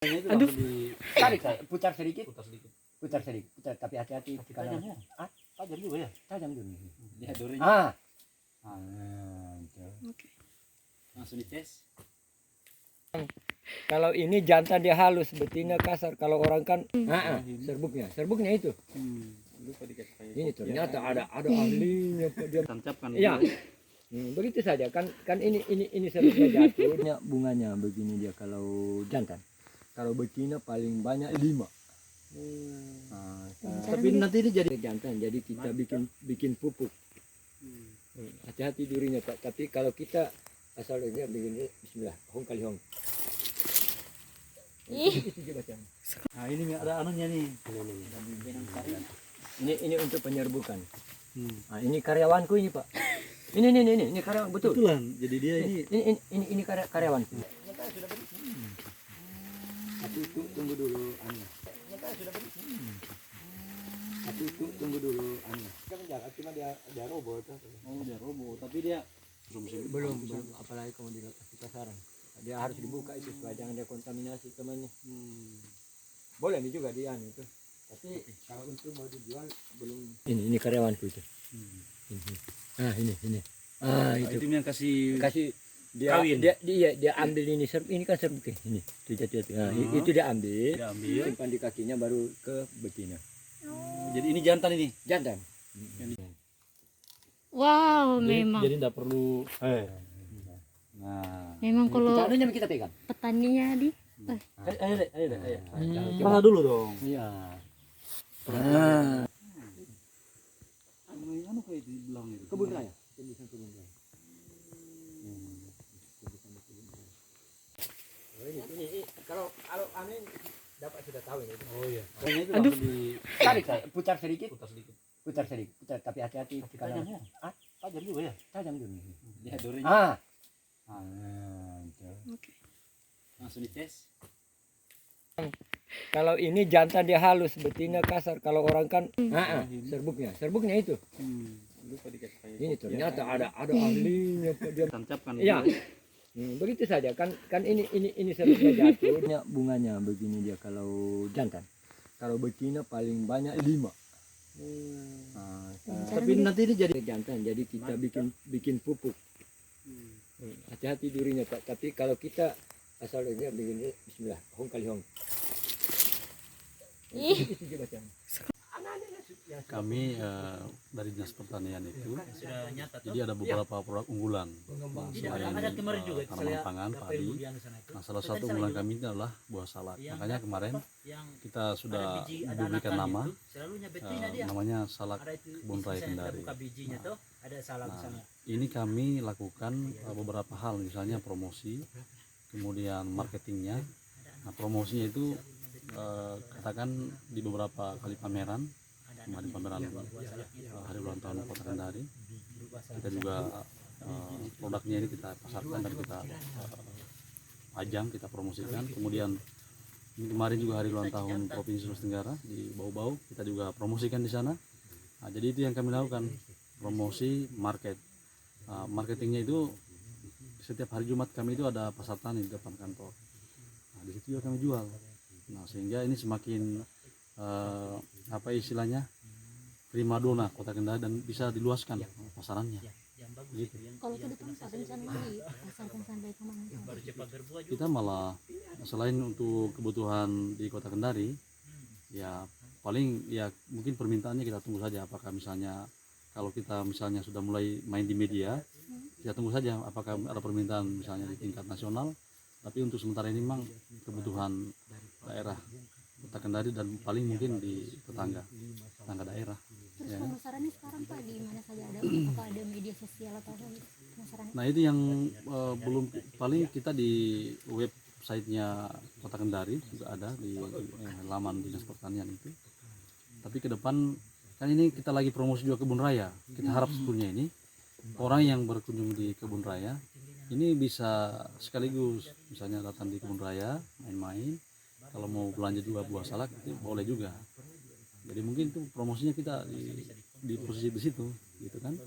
Itu Aduh. langsung ditarik, putar sedikit, putar sedikit, putar, tapi hati-hati karena Tajam ya? Tajam juga ya? tajam juga. Lihat durinya. Ah, Oke. Langsung dites. Kalau ini jantan dia halus, betina kasar. Kalau orang kan, serbuknya itu. Lupa dikasih kayak. Ini ternyata ada ahlinya Pak, dia. Tancapkan. Iya. Begitu saja kan ini serbuknya jatuh. Bunganya begini dia kalau jantan. Kalau betina paling banyak 5. Tapi nanti ini jadi jantan, jadi kita bikin pupuk. Hati-hati durinya Pak. Tapi kalau kita asal dia begini, Bismillah, hong kali hong. Itu juga bacaan. Nah ini ada anunya nih. Ini untuk penyerbukan. Nah, ini karyawanku ini Pak. Ini karyawan betul. Betulan. Jadi dia ini. Ini karyawanku. Tapi tunggu dulu anu. Tapi tunggu dulu anu. Cuma dia robot. Oh dia robo. Tapi dia Belum. Apalagi kalau di pasaran. Dia harus dibuka itu supaya jangan dia kontaminasi temannya. Boleh nih juga dia anu itu. Tapi kalau untuk mau dijual belum. Ini karyawanku itu. Ini. Itu. itu yang kasih Dia kawin. dia ambil ini ini kan serbuk ini. Itu nah, itu dia ambil. Simpan di kakinya baru ke betina. Jadi ini jantan ini. Jantan. Wow, memang. Jadi tidak perlu. Nah. Memang kalau Kita pegang. petaninya di Ayo. Mana dulu dong. Iya. Anu kayak di belang itu. Kebun raya. Kebun raya. Ini kalau aneh dapat sudah tahu ini. Oh iya. Itu Aduh. langsung tarik, putar sedikit, putar sedikit. putar, tapi hati-hati karena Tajam ya? Tajam juga ya? tajam juga. Lihat durinya. Ah, Oke. Langsung dites. Kalau ini jantan dia halus, betina kasar. Kalau orang kan, serbuknya itu. Lupa dikasih kayak. Ini ternyata ada ahlinya Pak, dia. Tancapkan. Iya. Begitu saja kan ini serbuknya jatuh. Bunganya begini dia kalau jantan. Kalau betina paling banyak 5. Tapi nanti ini jadi jantan, jadi kita bikin pupuk. Hati-hati durinya Pak. Tapi kalau kita asal dia begini, Bismillah, hong kali hong. Itu juga bacaan. Kami dari Dinas Pertanian itu, jadi ada beberapa produk unggulan selain tanaman pangan, padi. Nah, salah satu unggulan kami ini adalah buah salak. Makanya kemarin kita sudah diberikan nama, namanya salak Kebun Raya Kendari. Nah, ini kami lakukan beberapa hal, misalnya promosi, kemudian marketingnya. Nah, promosinya itu katakan di beberapa kali pameran. Kemarin pameran hari ulang tahun Kota Kendari, kita juga produknya ini kita pasarkan dan kita ajang, kita promosikan. Kemudian kemarin juga hari ulang tahun Provinsi Sulawesi Tenggara di Bau-Bau, kita juga promosikan di sana. Nah, jadi itu yang kami lakukan, promosi market. Marketingnya itu setiap hari Jumat kami itu ada pasar tani di depan kantor. Nah, di situ juga kami jual. Nah, sehingga ini semakin apa istilahnya, primadona Kota Kendari dan bisa diluaskan pasarannya. Gitu. Kalau ke depan Pak rencana dipasarkan sampai kemana? Kita malah selain untuk kebutuhan di Kota Kendari, ya paling ya mungkin permintaannya kita tunggu saja. Apakah misalnya kalau kita misalnya sudah mulai main di media, kita tunggu saja apakah ada permintaan misalnya di tingkat nasional. Tapi untuk sementara ini memang kebutuhan daerah Kota Kendari dan paling mungkin di tetangga daerah. Terus pemasarannya sekarang Pak di mana saja ada? Apakah ada media sosial atau apa gitu? Pemasarannya? Nah itu yang belum, paling kita di websitenya Kota Kendari juga ada di laman Dinas Pertanian itu. Tapi ke depan kan ini kita lagi promosi juga kebun raya. Kita harap sebetulnya ini orang yang berkunjung di kebun raya ini bisa sekaligus misalnya datang di kebun raya main-main. Kalau mau belanja juga buah salak itu boleh juga. Jadi mungkin itu promosinya kita di posisi di situ, gitu kan?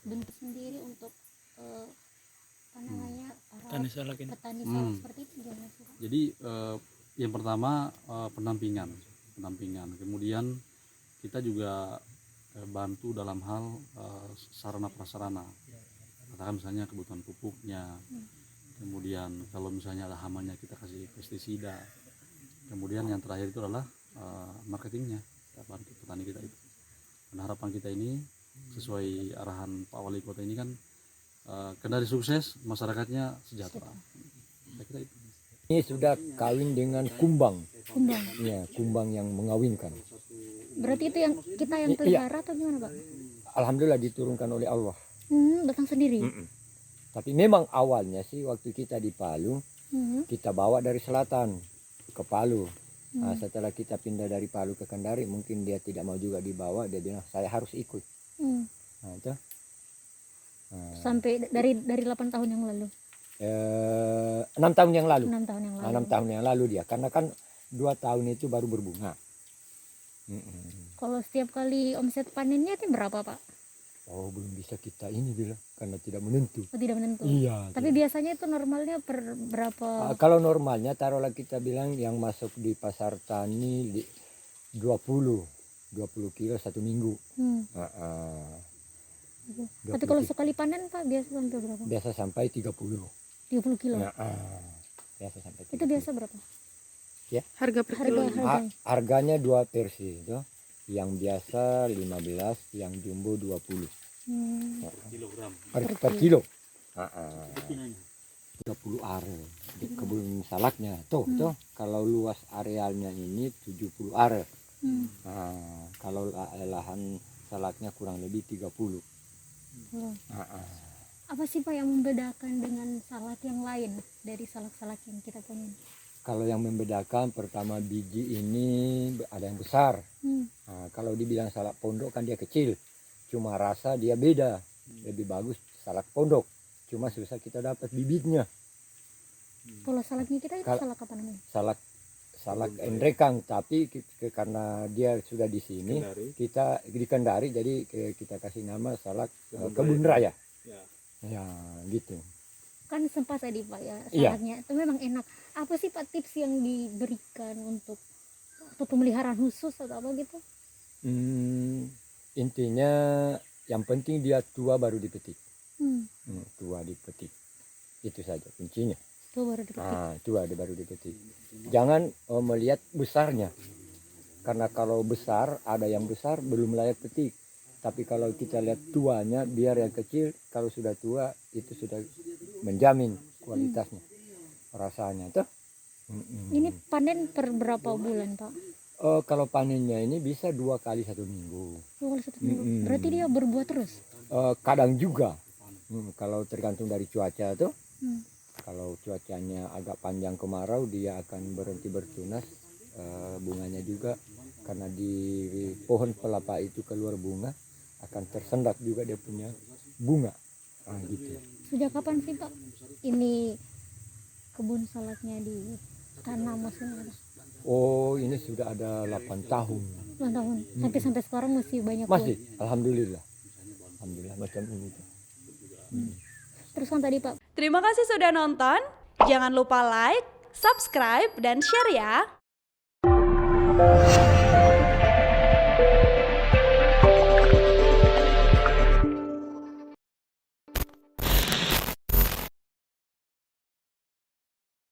Bentuk sendiri untuk apa namanya Petani salak ini. petani salak seperti itu gimana sih Pak? Jadi yang pertama pendampingan, kemudian kita juga bantu dalam hal sarana prasarana, katakan misalnya kebutuhan pupuknya, kemudian kalau misalnya ada hamalnya kita kasih pestisida, kemudian yang terakhir itu adalah marketingnya, kita bantu petani kita itu. Dan harapan kita ini sesuai arahan Pak Wali Kota ini kan Kendari sukses, masyarakatnya sejahtera. Saya kira itu. Ini sudah kawin dengan kumbang. Kumbang. Ya, kumbang yang mengawinkan. Berarti itu yang kita yang pelihara atau gimana, Pak? Alhamdulillah diturunkan oleh Allah. Datang sendiri. Tapi memang awalnya sih waktu kita di Palu, kita bawa dari selatan ke Palu. Nah, setelah kita pindah dari Palu ke Kendari, mungkin dia tidak mau juga dibawa. Dia bilang saya harus ikut. Nah, itu. Sampai dari 8 tahun yang lalu. 6 tahun yang lalu. 6 tahun yang lalu. 6 tahun yang lalu dia, karena kan 2 tahun itu baru berbunga. Kalau setiap kali omset panennya itu berapa, Pak? Oh, belum bisa kita ini bilang karena tidak menentu. Oh, tidak menentu. Iya. Tapi biasanya itu normalnya per berapa? Kalau normalnya taruhlah kita bilang yang masuk di pasar tani 20 kilo 1 minggu. Tapi kalau sekali panen, Pak, biasa sampai berapa? Biasa sampai 30 kilo. Biasa sampai 30. Itu biasa berapa? Ya. Harga per kilo. Harganya 2 versi itu. Yang biasa 15, yang jumbo 20. Kilogram. Per kilo. 30 are di kebun salaknya. Tuh, kalau luas arealnya ini 70 are. Kalau lahan salaknya kurang lebih 30. Apa sih, Pak, yang membedakan dengan salak yang lain dari salak-salak yang kita punya? Kalau yang membedakan pertama biji ini ada yang besar. Kalau dibilang salak pondok kan dia kecil. Cuma rasa dia beda. Lebih bagus salak pondok. Cuma susah kita dapat bibitnya. Kalau salaknya kita itu salak apa namanya? Salak endrekang, tapi karena dia sudah di sini, kita di Kendari, jadi kita kasih nama salak kebun raya. Ya, gitu. Kan sempat tadi, Pak, ya, salaknya itu memang enak. Apa sih, Pak, tips yang diberikan untuk pemeliharaan khusus atau apa gitu? Intinya yang penting dia tua baru dipetik. Tua dipetik. Itu saja kuncinya. Tua baru dipetik. Tua baru dipetik. Jangan melihat besarnya. Karena kalau besar, ada yang besar belum layak petik. Tapi kalau kita lihat tuanya, biar yang kecil, kalau sudah tua itu sudah menjamin kualitasnya, rasanya tuh. Ini panen per berapa bulan, Pak? Kalau panennya ini bisa 2 kali 1 minggu. 2 kali 1 minggu. Berarti dia berbuah terus? Kadang juga. Kalau tergantung dari cuaca tuh. Kalau cuacanya agak panjang kemarau, dia akan berhenti bertunas. Bunganya juga karena di pohon kelapa itu keluar bunga, akan tersendat juga dia punya bunga. Gitu. Sejak kapan sih, Pak, ini kebun salaknya di tanam maksudnya? Oh, ini sudah ada 8 tahun. 8 tahun. Sampai sekarang masih banyak. Masih, alhamdulillah. Alhamdulillah macam ini. Terus kan tadi, Pak. Terima kasih sudah nonton. Jangan lupa like, subscribe, dan share ya.